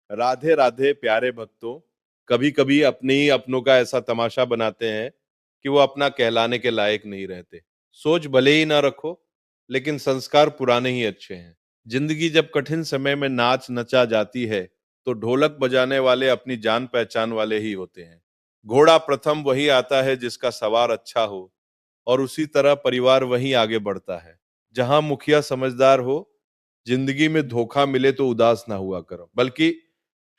राधे राधे प्यारे भक्तों। कभी कभी अपने ही अपनों का ऐसा तमाशा बनाते हैं कि वो अपना कहलाने के लायक नहीं रहते। सोच भले ही ना रखो, लेकिन संस्कार पुराने ही अच्छे हैं। जिंदगी जब कठिन समय में नाच नचा जाती है, तो ढोलक बजाने वाले अपनी जान पहचान वाले ही होते हैं। घोड़ा प्रथम वही आता है जिसका सवार अच्छा हो, और उसी तरह परिवार वहीं आगे बढ़ता है जहां मुखिया समझदार हो। जिंदगी में धोखा मिले तो उदास ना हुआ करो, बल्कि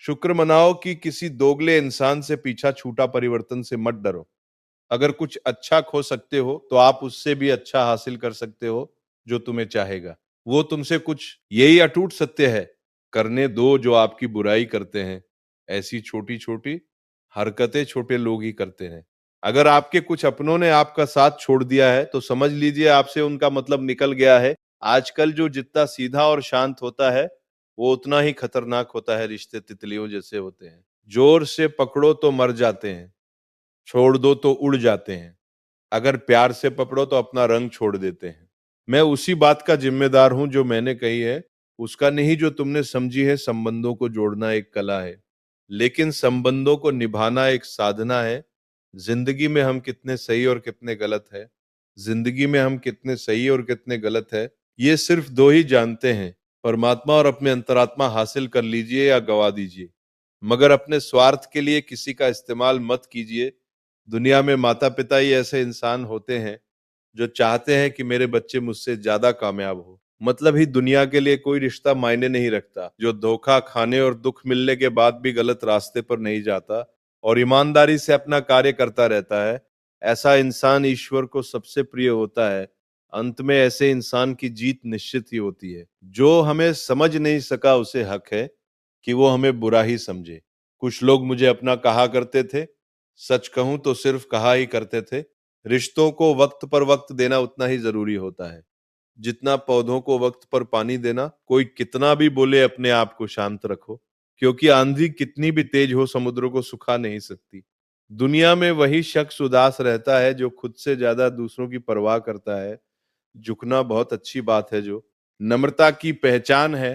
शुक्र मनाओ कि किसी दोगले इंसान से पीछा छूटा। परिवर्तन से मत डरो। अगर कुछ अच्छा खो सकते हो तो आप उससे भी अच्छा हासिल कर सकते हो जो तुम्हें चाहेगा। वो तुमसे कुछ यही अटूट सत्य है, करने दो जो आपकी बुराई करते हैं। ऐसी छोटी छोटी हरकतें छोटे लोग ही करते हैं। अगर आपके कुछ अपनों ने आपका साथ छोड़ दिया है तो समझ लीजिए आपसे उनका मतलब निकल गया है। आजकल जो जितना सीधा और शांत होता है, वो उतना ही खतरनाक होता है। रिश्ते तितलियों जैसे होते हैं, जोर से पकड़ो तो मर जाते हैं, छोड़ दो तो उड़ जाते हैं। अगर प्यार से पकड़ो तो अपना रंग छोड़ देते हैं। मैं उसी बात का जिम्मेदार हूं जो मैंने कही है, उसका नहीं जो तुमने समझी है। संबंधों को जोड़ना एक कला है, लेकिन संबंधों को निभाना एक साधना है। जिंदगी में हम कितने सही और कितने गलत है, जिंदगी में हम कितने सही और कितने गलत है, ये सिर्फ दो ही जानते हैं, परमात्मा और अपने अंतरात्मा। हासिल कर लीजिए या गवा दीजिए, मगर अपने स्वार्थ के लिए किसी का इस्तेमाल मत कीजिए। दुनिया में माता पिता ही ऐसे इंसान होते हैं जो चाहते हैं कि मेरे बच्चे मुझसे ज्यादा कामयाब हो। मतलब ही दुनिया के लिए कोई रिश्ता मायने नहीं रखता जो धोखा खाने और दुख मिलने के बाद भी गलत रास्ते पर नहीं जाता और ईमानदारी से अपना कार्य करता रहता है। ऐसा इंसान ईश्वर को सबसे प्रिय होता है। अंत में ऐसे इंसान की जीत निश्चित ही होती है। जो हमें समझ नहीं सका उसे हक है कि वो हमें बुरा ही समझे। कुछ लोग मुझे अपना कहा करते थे, सच कहूं तो सिर्फ कहा ही करते थे। रिश्तों को वक्त देना उतना ही जरूरी होता है जितना पौधों को वक्त पर पानी देना। कोई कितना भी बोले अपने आप को शांत रखो, क्योंकि आंधी कितनी भी तेज हो समुद्र को सुखा नहीं सकती। दुनिया में वही शख्स उदास रहता है जो खुद से ज्यादा दूसरों की परवाह करता है। झुकना बहुत अच्छी बात है, जो नम्रता की पहचान है,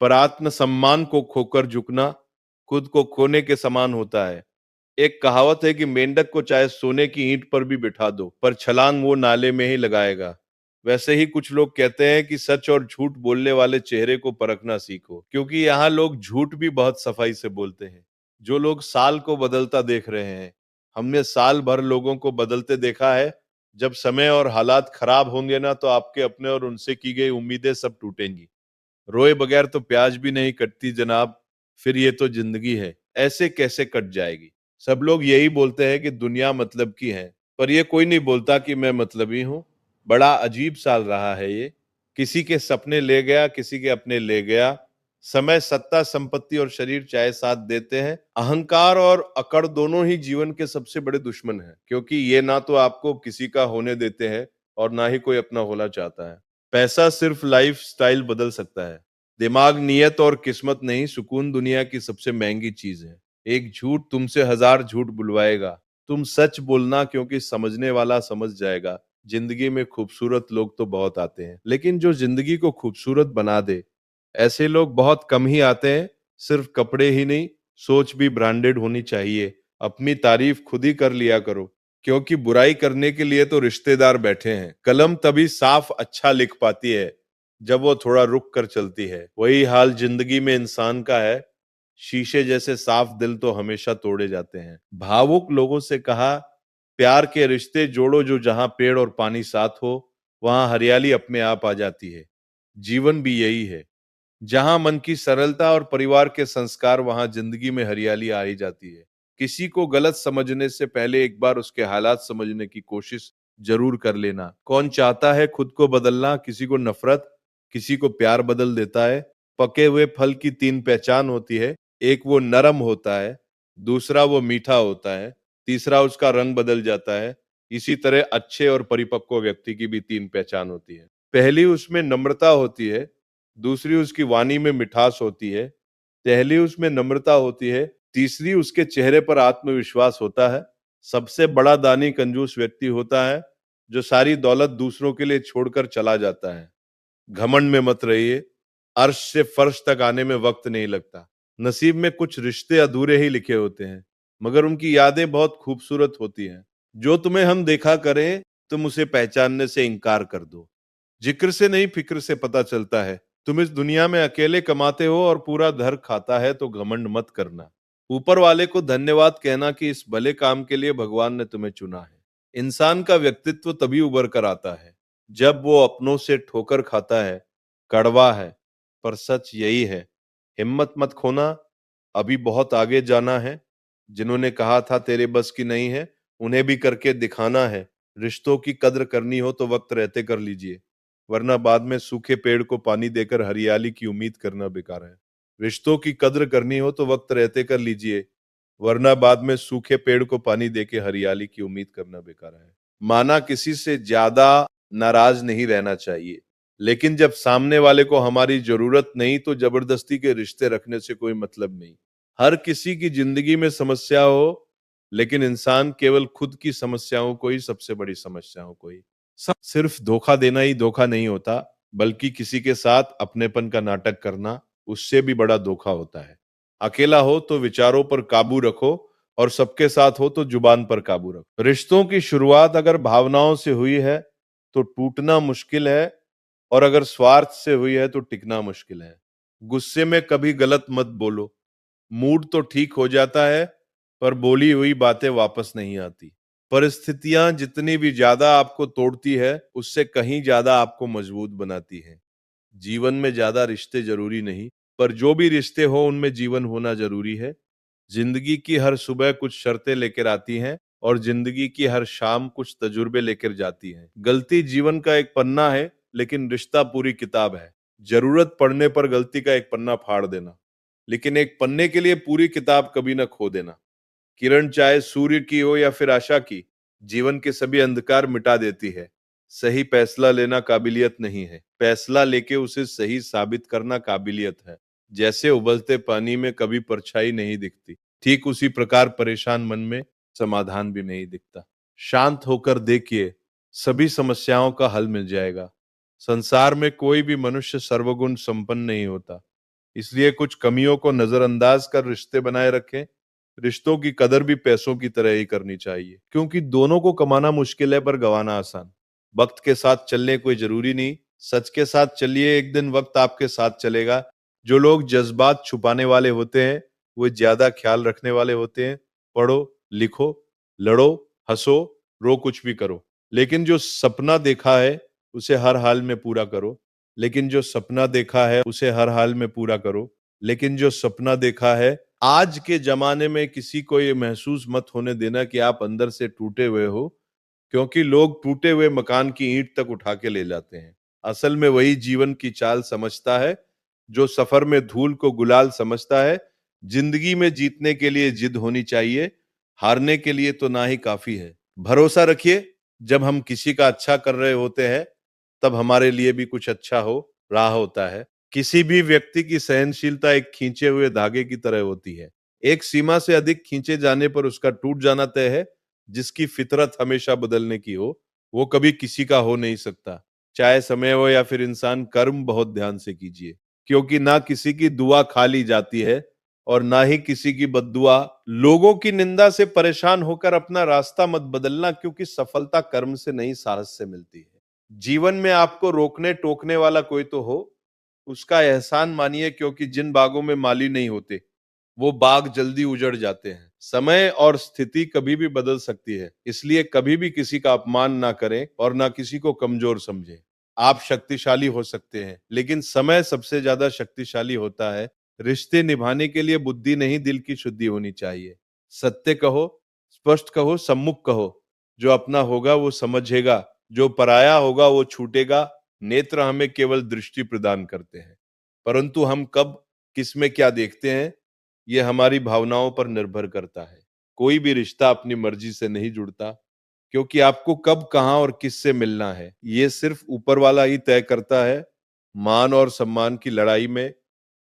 पर आत्म सम्मान को खोकर झुकना खुद को खोने के समान होता है। एक कहावत है कि मेंढक को चाहे सोने की ईंट पर भी बिठा दो, पर छलांग वो नाले में ही लगाएगा। वैसे ही कुछ लोग कहते हैं कि सच और झूठ बोलने वाले चेहरे को परखना सीखो, क्योंकि यहाँ लोग झूठ भी बहुत सफाई से बोलते हैं। जो लोग साल को बदलता देख रहे हैं, हमने साल भर लोगों को बदलते देखा है। जब समय और हालात खराब होंगे ना, तो आपके अपने और उनसे की गई उम्मीदें सब टूटेंगी। रोए बगैर तो प्याज भी नहीं कटती जनाब, फिर ये तो जिंदगी है, ऐसे कैसे कट जाएगी। सब लोग यही बोलते हैं कि दुनिया मतलब की है, पर ये कोई नहीं बोलता कि मैं मतलबी हूँ। बड़ा अजीब साल रहा है ये। किसी के सपने ले गया, किसी के अपने ले गया। समय, सत्ता, संपत्ति और शरीर चाहे साथ देते हैं, अहंकार और अकड़ दोनों ही जीवन के सबसे बड़े दुश्मन हैं, क्योंकि ये ना तो आपको किसी का होने देते हैं और ना ही कोई अपना होना चाहता है। पैसा सिर्फ लाइफ स्टाइल बदल सकता है, दिमाग, नियत और किस्मत नहीं। सुकून दुनिया की सबसे महंगी चीज है। एक झूठ तुमसे हजार झूठ बुलवाएगा। तुम सच बोलना, क्योंकि समझने वाला समझ जाएगा। जिंदगी में खूबसूरत लोग तो बहुत आते हैं, लेकिन जो जिंदगी को खूबसूरत बना दे, ऐसे लोग बहुत कम ही आते हैं। सिर्फ कपड़े ही नहीं, सोच भी ब्रांडेड होनी चाहिए। अपनी तारीफ खुद ही कर लिया करो, क्योंकि बुराई करने के लिए तो रिश्तेदार बैठे हैं। कलम तभी साफ अच्छा लिख पाती है जब वो थोड़ा रुक कर चलती है। वही हाल जिंदगी में इंसान का है। शीशे जैसे साफ दिल तो हमेशा तोड़े जाते हैं। भावुक लोगों से कहा, प्यार के रिश्ते जोड़ो जो जहां पेड़ और पानी साथ हो, वहां हरियाली अपने आप आ जाती है। जीवन भी यही है, जहां मन की सरलता और परिवार के संस्कार, वहां जिंदगी में हरियाली आ ही जाती है। किसी को गलत समझने से पहले एक बार उसके हालात समझने की कोशिश जरूर कर लेना। कौन चाहता है खुद को बदलना? किसी को नफरत, किसी को प्यार बदल देता है। पके हुए फल की तीन पहचान होती है, एक वो नरम होता है, दूसरा वो मीठा होता है, तीसरा उसका रंग बदल जाता है। इसी तरह अच्छे और परिपक्व व्यक्ति की भी तीन पहचान होती है। पहली उसमें नम्रता होती है, दूसरी उसकी वाणी में मिठास होती है, पहली उसमें नम्रता होती है, तीसरी उसके चेहरे पर आत्मविश्वास होता है। सबसे बड़ा दानी कंजूस व्यक्ति होता है जो सारी दौलत दूसरों के लिए छोड़कर चला जाता है। घमंड में मत रहिए, अर्श से फर्श तक आने में वक्त नहीं लगता। नसीब में कुछ रिश्ते अधूरे ही लिखे होते हैं, मगर उनकी यादें बहुत खूबसूरत होती हैं। जो तुम्हें हम देखा करें, तुम उसे पहचानने से इनकार कर दो। जिक्र से नहीं, फिक्र से पता चलता है। तुम इस दुनिया में अकेले कमाते हो और पूरा घर खाता है, तो घमंड मत करना। ऊपर वाले को धन्यवाद कहना कि इस भले काम के लिए भगवान ने तुम्हें चुना है। इंसान का व्यक्तित्व तभी उभर कर आता है जब वो अपनों से ठोकर खाता है। कड़वा है, पर सच यही है। हिम्मत मत खोना, अभी बहुत आगे जाना है। जिन्होंने कहा था तेरे बस की नहीं है, उन्हें भी करके दिखाना है। रिश्तों की कद्र करनी हो तो वक्त रहते कर लीजिए, वरना बाद में सूखे पेड़ को पानी देकर हरियाली की उम्मीद करना बेकार है। रिश्तों की कद्र करनी हो तो वक्त रहते कर लीजिए, वरना बाद में सूखे पेड़ को पानी देके हरियाली की उम्मीद करना बेकार है। माना किसी से ज्यादा नाराज नहीं रहना चाहिए, लेकिन जब सामने वाले को हमारी जरूरत नहीं तो जबरदस्ती के रिश्ते रखने से कोई मतलब नहीं। हर किसी की जिंदगी में समस्या हो, लेकिन इंसान केवल खुद की समस्याओं को ही सबसे बड़ी समस्याओं को ही। सिर्फ धोखा देना ही धोखा नहीं होता, बल्कि किसी के साथ अपनेपन का नाटक करना उससे भी बड़ा धोखा होता है। अकेला हो तो विचारों पर काबू रखो, और सबके साथ हो तो जुबान पर काबू रखो। रिश्तों की शुरुआत अगर भावनाओं से हुई है तो टूटना मुश्किल है, और अगर स्वार्थ से हुई है तो टिकना मुश्किल है। गुस्से में कभी गलत मत बोलो। मूड तो ठीक हो जाता है, पर बोली हुई बातें वापस नहीं आती। परिस्थितियां जितनी भी ज्यादा आपको तोड़ती है, उससे कहीं ज्यादा आपको मजबूत बनाती है। जीवन में ज्यादा रिश्ते जरूरी नहीं, पर जो भी रिश्ते हो उनमें जीवन होना जरूरी है। जिंदगी की हर सुबह कुछ शर्तें लेकर आती हैं, और जिंदगी की हर शाम कुछ तजुर्बे लेकर जाती हैं। गलती जीवन का एक पन्ना है, लेकिन रिश्ता पूरी किताब है। जरूरत पड़ने पर गलती का एक पन्ना फाड़ देना, लेकिन एक पन्ने के लिए पूरी किताब कभी न खो देना। किरण चाहे सूर्य की हो या फिर आशा की, जीवन के सभी अंधकार मिटा देती है। सही फैसला लेना काबिलियत नहीं है, फैसला लेके उसे सही साबित करना काबिलियत है। जैसे उबलते पानी में कभी परछाई नहीं दिखती, ठीक उसी प्रकार परेशान मन में समाधान भी नहीं दिखता। शांत होकर देखिए, सभी समस्याओं का हल मिल जाएगा। संसार में कोई भी मनुष्य सर्वगुण संपन्न नहीं होता, इसलिए कुछ कमियों को नजरअंदाज कर रिश्ते बनाए रखें। रिश्तों की कदर भी पैसों की तरह ही करनी चाहिए, क्योंकि दोनों को कमाना मुश्किल है पर गंवाना आसान। वक्त के साथ चलने कोई जरूरी नहीं, सच के साथ चलिए, एक दिन वक्त आपके साथ चलेगा। जो लोग जज्बात छुपाने वाले होते हैं, वो ज्यादा ख्याल रखने वाले होते हैं। पढ़ो, लिखो, लड़ो, हंसो, रो, कुछ भी करो, लेकिन जो सपना देखा है उसे हर हाल में पूरा करो। लेकिन जो सपना देखा है उसे हर हाल में पूरा करो। लेकिन जो सपना देखा है, आज के जमाने में किसी को ये महसूस मत होने देना कि आप अंदर से टूटे हुए हो, क्योंकि लोग टूटे हुए मकान की ईंट तक उठा के ले जाते हैं। असल में वही जीवन की चाल समझता है, जो सफर में धूल को गुलाल समझता है। जिंदगी में जीतने के लिए जिद होनी चाहिए, हारने के लिए तो ना ही काफी है। भरोसा रखिए, जब हम किसी का अच्छा कर रहे होते हैं, तब हमारे लिए भी कुछ अच्छा हो रहा होता है। किसी भी व्यक्ति की सहनशीलता एक खींचे हुए धागे की तरह होती है। एक सीमा से अधिक खींचे जाने पर उसका टूट जाना तय है। जिसकी फितरत हमेशा बदलने की हो, वो कभी किसी का हो नहीं सकता। चाहे समय हो या फिर इंसान, कर्म बहुत ध्यान से कीजिए, क्योंकि ना किसी की दुआ खा ली जाती है और ना ही किसी की बद्दुआ। लोगों की निंदा से परेशान होकर अपना रास्ता मत बदलना, क्योंकि सफलता कर्म से नहीं, साहस से मिलती है। जीवन में आपको रोकने टोकने वाला कोई तो हो, उसका एहसान मानिए, क्योंकि जिन बागों में माली नहीं होते, वो बाग जल्दी उजड़ जाते हैं। समय और स्थिति कभी भी बदल सकती है, इसलिए कभी भी किसी का अपमान ना करें और ना किसी को कमजोर समझें। आप शक्तिशाली हो सकते हैं, लेकिन समय सबसे ज्यादा शक्तिशाली होता है। रिश्ते निभाने के लिए बुद्धि नहीं, दिल की शुद्धि होनी चाहिए। सत्य कहो, स्पष्ट कहो, सम्मुख कहो। जो अपना होगा वो समझेगा, जो पराया होगा वो छूटेगा। नेत्र हमें केवल दृष्टि प्रदान करते हैं, परंतु हम कब किस में क्या देखते हैं, ये हमारी भावनाओं पर निर्भर करता है। कोई भी रिश्ता अपनी मर्जी से नहीं जुड़ता, क्योंकि आपको कब, कहां और किससे मिलना है, ये सिर्फ ऊपर वाला ही तय करता है। मान और सम्मान की लड़ाई में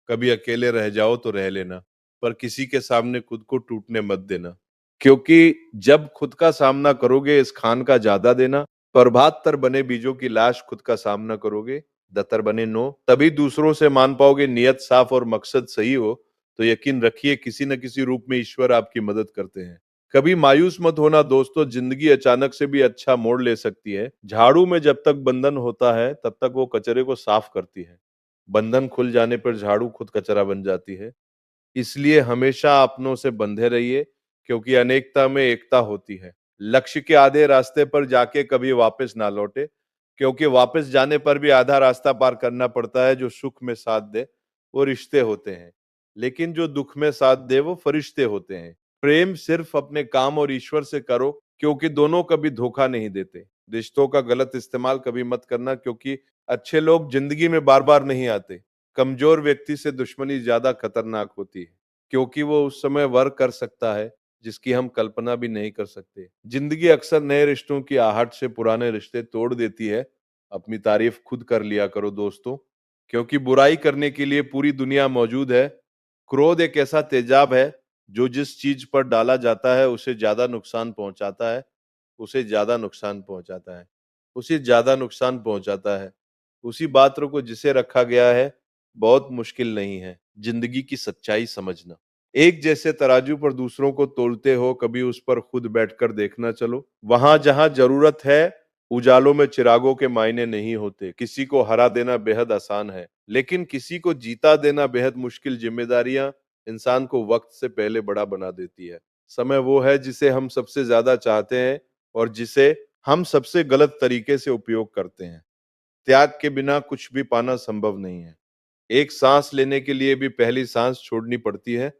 कभी अकेले रह जाओ तो रह लेना, पर किसी के सामने खुद को टूटने मत देना, क्योंकि जब खुद का सामना करोगे इस खान का ज्यादा देना। प्रभात तर बने बीजों की लाश खुद का सामना करोगे, दतर बने नो। तभी दूसरों से मान पाओगे, नियत साफ और मकसद सही हो तो यकीन रखिए किसी न किसी रूप में ईश्वर आपकी मदद करते हैं। कभी मायूस मत होना दोस्तों, जिंदगी अचानक से भी अच्छा मोड़ ले सकती है। झाड़ू में जब तक बंधन होता है तब तक वो कचरे को साफ करती है। बंधन खुल जाने पर झाड़ू खुद कचरा बन जाती है। इसलिए हमेशा अपनों से बंधे रहिए, क्योंकि अनेकता में एकता होती है। लक्ष्य के आधे रास्ते पर जाके कभी वापस ना लौटे, क्योंकि वापस जाने पर भी आधा रास्ता पार करना पड़ता है। जो सुख में साथ दे वो रिश्ते होते हैं, लेकिन जो दुख में साथ दे वो फरिश्ते होते हैं। प्रेम सिर्फ अपने काम और ईश्वर से करो, क्योंकि दोनों कभी धोखा नहीं देते। रिश्तों का गलत इस्तेमाल कभी मत करना, क्योंकि अच्छे लोग जिंदगी में बार बार नहीं आते। कमजोर व्यक्ति से दुश्मनी ज्यादा खतरनाक होती है, क्योंकि वो उस समय वर कर सकता है जिसकी हम कल्पना भी नहीं कर सकते। जिंदगी अक्सर नए रिश्तों की आहट से पुराने रिश्ते तोड़ देती है। अपनी तारीफ खुद कर लिया करो दोस्तों, क्योंकि बुराई करने के लिए पूरी दुनिया मौजूद है। क्रोध एक ऐसा तेजाब है जो जिस चीज पर डाला जाता है उसे ज्यादा नुकसान पहुंचाता है, उसे ज्यादा नुकसान पहुंचाता है, उसे ज्यादा नुकसान पहुंचाता है। उसी पात्र को जिसे रखा गया है बहुत मुश्किल नहीं है जिंदगी की सच्चाई समझना। एक जैसे तराजू पर दूसरों को तोलते हो, कभी उस पर खुद बैठकर देखना चलो। वहां जहां जरूरत है उजालों में चिरागों के मायने नहीं होते। किसी को हरा देना बेहद आसान है, लेकिन किसी को जीता देना बेहद मुश्किल। जिम्मेदारियां इंसान को वक्त से पहले बड़ा बना देती है। समय वो है जिसे हम सबसे ज्यादा चाहते हैं और जिसे हम सबसे गलत तरीके से उपयोग करते हैं। त्याग के बिना कुछ भी पाना संभव नहीं है। एक सांस लेने के लिए भी पहली सांस छोड़नी पड़ती है।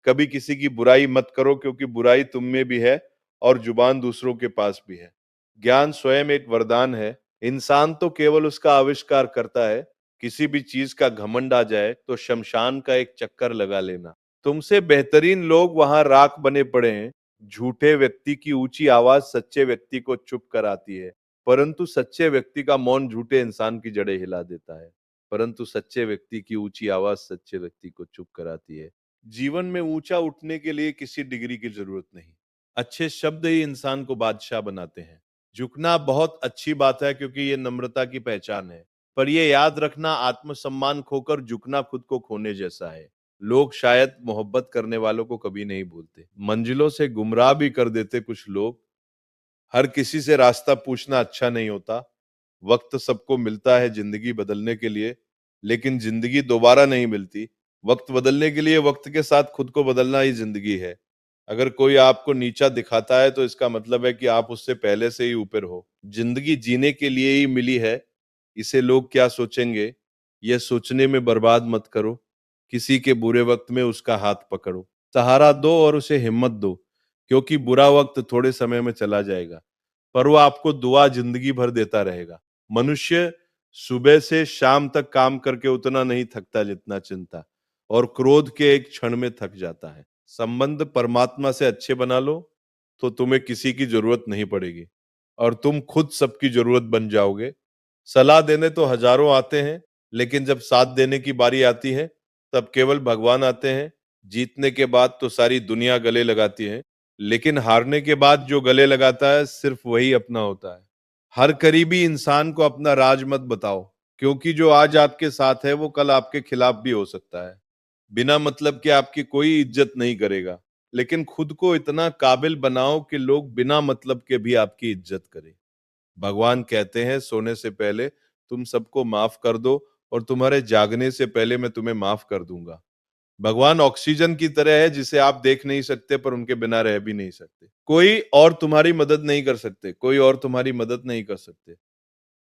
कभी किसी की बुराई मत करो, क्योंकि बुराई तुम में भी है और जुबान दूसरों के पास भी है। ज्ञान स्वयं एक वरदान है। इंसान तो केवल उसका आविष्कार करता है। किसी भी चीज का घमंड आ जाए तो शमशान का एक चक्कर लगा लेना। तुमसे बेहतरीन लोग वहां राख बने पड़े हैं। झूठे व्यक्ति की ऊंची आवाज सच्चे व्यक्ति को चुप कराती है, परंतु सच्चे व्यक्ति का मौन झूठे इंसान की जड़ें हिला देता है। परंतु सच्चे व्यक्ति की ऊंची आवाज सच्चे व्यक्ति को चुप कराती है। जीवन में ऊंचा उठने के लिए किसी डिग्री की जरूरत नहीं, अच्छे शब्द ही इंसान को बादशाह बनाते हैं। झुकना बहुत अच्छी बात है, क्योंकि ये नम्रता की पहचान है। पर ये याद रखना, आत्मसम्मान खोकर झुकना खुद को खोने जैसा है। लोग शायद मोहब्बत करने वालों को कभी नहीं भूलते, मंजिलों से गुमराह भी कर देते कुछ लोग। हर किसी से रास्ता पूछना अच्छा नहीं होता। वक्त सबको मिलता है जिंदगी बदलने के लिए, लेकिन जिंदगी दोबारा नहीं मिलती। वक्त बदलने के लिए वक्त के साथ खुद को बदलना ही जिंदगी है। अगर कोई आपको नीचा दिखाता है तो इसका मतलब है कि आप उससे पहले से ही ऊपर हो। जिंदगी जीने के लिए ही मिली है, इसे लोग क्या सोचेंगे यह सोचने में बर्बाद मत करो। किसी के बुरे वक्त में उसका हाथ पकड़ो, सहारा दो और उसे हिम्मत दो, क्योंकि बुरा वक्त थोड़े समय में चला जाएगा, पर वो आपको दुआ जिंदगी भर देता रहेगा। मनुष्य सुबह से शाम तक काम करके उतना नहीं थकता जितना चिंता और क्रोध के एक क्षण में थक जाता है। संबंध परमात्मा से अच्छे बना लो तो तुम्हें किसी की जरूरत नहीं पड़ेगी और तुम खुद सबकी जरूरत बन जाओगे। सलाह देने तो हजारों आते हैं, लेकिन जब साथ देने की बारी आती है तब केवल भगवान आते हैं। जीतने के बाद तो सारी दुनिया गले लगाती है, लेकिन हारने के बाद जो गले लगाता है सिर्फ वही अपना होता है। हर करीबी इंसान को अपना राज मत बताओ, क्योंकि जो आज आपके साथ है वो कल आपके खिलाफ भी हो सकता है। बिना मतलब के आपकी कोई इज्जत नहीं करेगा, लेकिन खुद को इतना काबिल बनाओ कि लोग बिना मतलब के भी आपकी इज्जत करें। भगवान कहते हैं सोने से पहले तुम सबको माफ कर दो और तुम्हारे जागने से पहले मैं तुम्हें माफ कर दूंगा। भगवान ऑक्सीजन की तरह है जिसे आप देख नहीं सकते, पर उनके बिना रह भी नहीं सकते। कोई और तुम्हारी मदद नहीं कर सकते, कोई और तुम्हारी मदद नहीं कर सकते,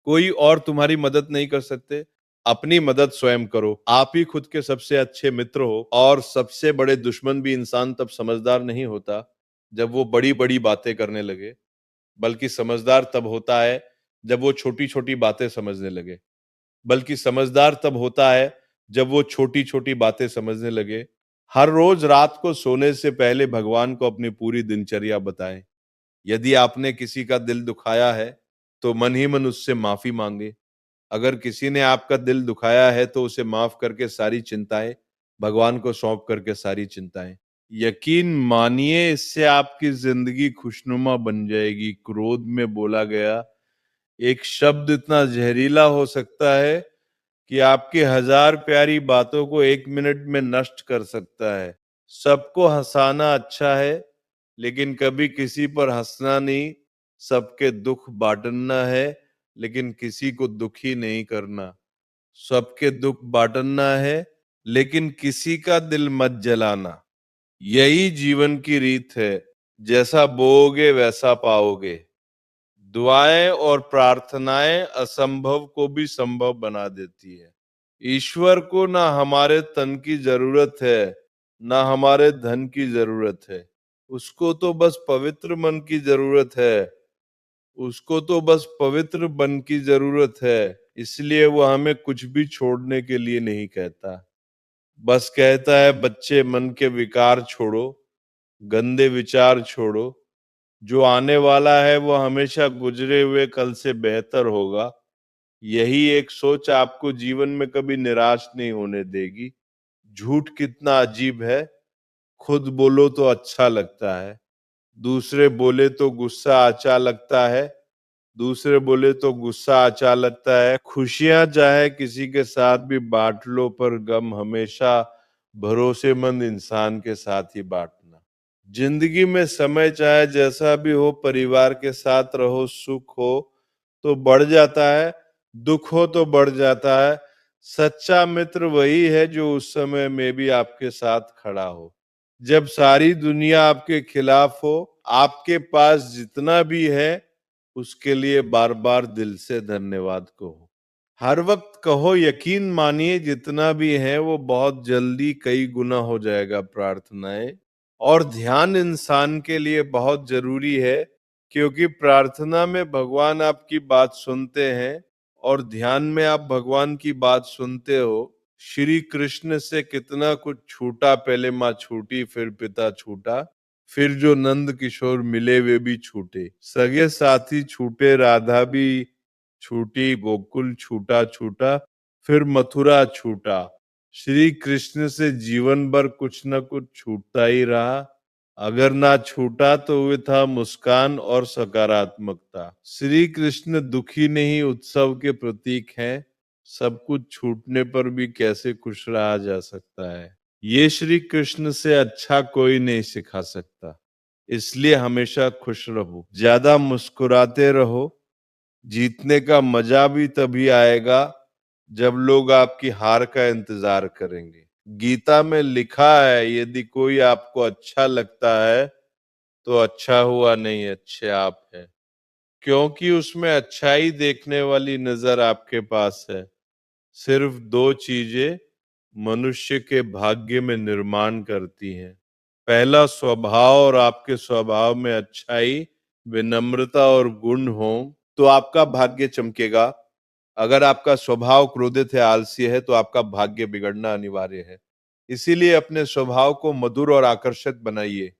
कोई और तुम्हारी मदद नहीं कर सकते। अपनी मदद स्वयं करो। आप ही खुद के सबसे अच्छे मित्र हो, और सबसे बड़े दुश्मन भी इंसान तब समझदार नहीं होता जब वो बड़ी बड़ी बातें करने लगे, बल्कि समझदार तब होता है जब वो छोटी छोटी बातें समझने लगे। बल्कि समझदार तब होता है जब वो छोटी छोटी बातें समझने लगे। हर रोज रात को सोने से पहले भगवान को अपनी पूरी दिनचर्या बताएं। यदि आपने किसी का दिल दुखाया है तो मन ही मन उससे माफी मांगे। अगर किसी ने आपका दिल दुखाया है तो उसे माफ करके सारी चिंताएं भगवान को सौंप करके सारी चिंताएं, यकीन मानिए इससे आपकी जिंदगी खुशनुमा बन जाएगी। क्रोध में बोला गया एक शब्द इतना जहरीला हो सकता है कि आपकी हजार प्यारी बातों को 1 मिनट में नष्ट कर सकता है। सबको हंसाना अच्छा है, लेकिन कभी किसी पर हंसना नहीं। सबके दुख बांटना है, लेकिन किसी को दुखी नहीं करना। सबके दुख बांटना है, लेकिन किसी का दिल मत जलाना। यही जीवन की रीत है। जैसा बोओगे वैसा पाओगे। दुआएं और प्रार्थनाएं असंभव को भी संभव बना देती है। ईश्वर को ना हमारे तन की जरूरत है, ना हमारे धन की जरूरत है। उसको तो बस पवित्र मन की जरूरत है। उसको तो बस पवित्र मन की जरूरत है। इसलिए वो हमें कुछ भी छोड़ने के लिए नहीं कहता। बस कहता है, बच्चे मन के विकार छोड़ो, गंदे विचार छोड़ो। जो आने वाला है वो हमेशा गुजरे हुए कल से बेहतर होगा। यही एक सोच आपको जीवन में कभी निराश नहीं होने देगी। झूठ कितना अजीब है। खुद बोलो तो अच्छा लगता है, दूसरे बोले तो गुस्सा अच्छा लगता है। दूसरे बोले तो गुस्सा अच्छा लगता है। खुशियां चाहे किसी के साथ भी बांट लो, पर गम हमेशा भरोसेमंद इंसान के साथ ही बांटना। जिंदगी में समय चाहे जैसा भी हो, परिवार के साथ रहो, सुख हो तो बढ़ जाता है, दुख हो तो बढ़ जाता है। सच्चा मित्र वही है जो उस समय में भी आपके साथ खड़ा हो। जब सारी दुनिया आपके खिलाफ हो, आपके पास जितना भी है उसके लिए बार बार दिल से धन्यवाद कहो। हर वक्त कहो, यकीन मानिए जितना भी है वो बहुत जल्दी कई गुना हो जाएगा। प्रार्थनाएं और ध्यान इंसान के लिए बहुत जरूरी है, क्योंकि प्रार्थना में भगवान आपकी बात सुनते हैं और ध्यान में आप भगवान की बात सुनते हो। श्री कृष्ण से कितना कुछ छूटा, पहले माँ छूटी फिर पिता छूटा, फिर जो नंद किशोर मिले वे भी छूटे। सगे साथी छूटे, राधा भी छूटी, गोकुल छूटा छूटा, फिर मथुरा छूटा। श्री कृष्ण से जीवन भर कुछ न कुछ छूटता ही रहा। अगर ना छूटा तो वे था मुस्कान और सकारात्मकता। श्री कृष्ण दुखी नहीं, उत्सव के प्रतीक हैं। सब कुछ छूटने पर भी कैसे खुश रहा जा सकता है, ये श्री कृष्ण से अच्छा कोई नहीं सिखा सकता। इसलिए हमेशा खुश रहो, ज्यादा मुस्कुराते रहो। जीतने का मजा भी तभी आएगा जब लोग आपकी हार का इंतजार करेंगे। गीता में लिखा है, यदि कोई आपको अच्छा लगता है तो अच्छा हुआ नहीं, अच्छे आप हैं। क्योंकि उसमें अच्छाई देखने वाली नजर आपके पास है। सिर्फ दो चीजें मनुष्य के भाग्य में निर्माण करती हैं। पहला, स्वभाव, और आपके स्वभाव में अच्छाई, विनम्रता और गुण हो तो आपका भाग्य चमकेगा। अगर आपका स्वभाव क्रोधित है, आलसी है, तो आपका भाग्य बिगड़ना अनिवार्य है। इसीलिए अपने स्वभाव को मधुर और आकर्षक बनाइए।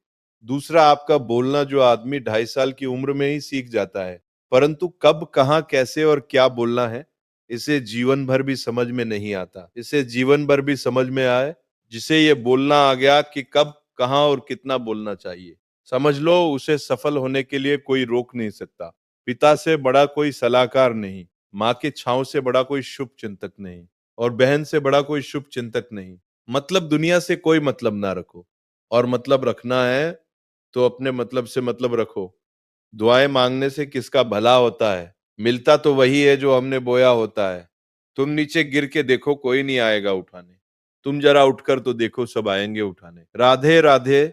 दूसरा, आपका बोलना जो आदमी 2.5 साल की उम्र में ही सीख जाता है, परंतु कब, कहाँ, कैसे और क्या बोलना है, इसे जीवन भर भी समझ में नहीं आता। इसे जीवन भर भी समझ में आए जिसे ये बोलना आ गया कि कब, कहाँ और कितना बोलना चाहिए, समझ लो उसे सफल होने के लिए कोई रोक नहीं सकता। पिता से बड़ा कोई सलाहकार नहीं, माँ की छांव से बड़ा कोई शुभ चिंतक नहीं, और बहन से बड़ा कोई शुभ चिंतक नहीं। मतलब दुनिया से कोई मतलब ना रखो, और मतलब रखना है तो अपने मतलब से मतलब रखो। दुआएं मांगने से किसका भला होता है? मिलता तो वही है जो हमने बोया होता है। तुम नीचे गिर के देखो, कोई नहीं आएगा उठाने। तुम जरा उठकर तो देखो, सब आएंगे उठाने। राधे राधे।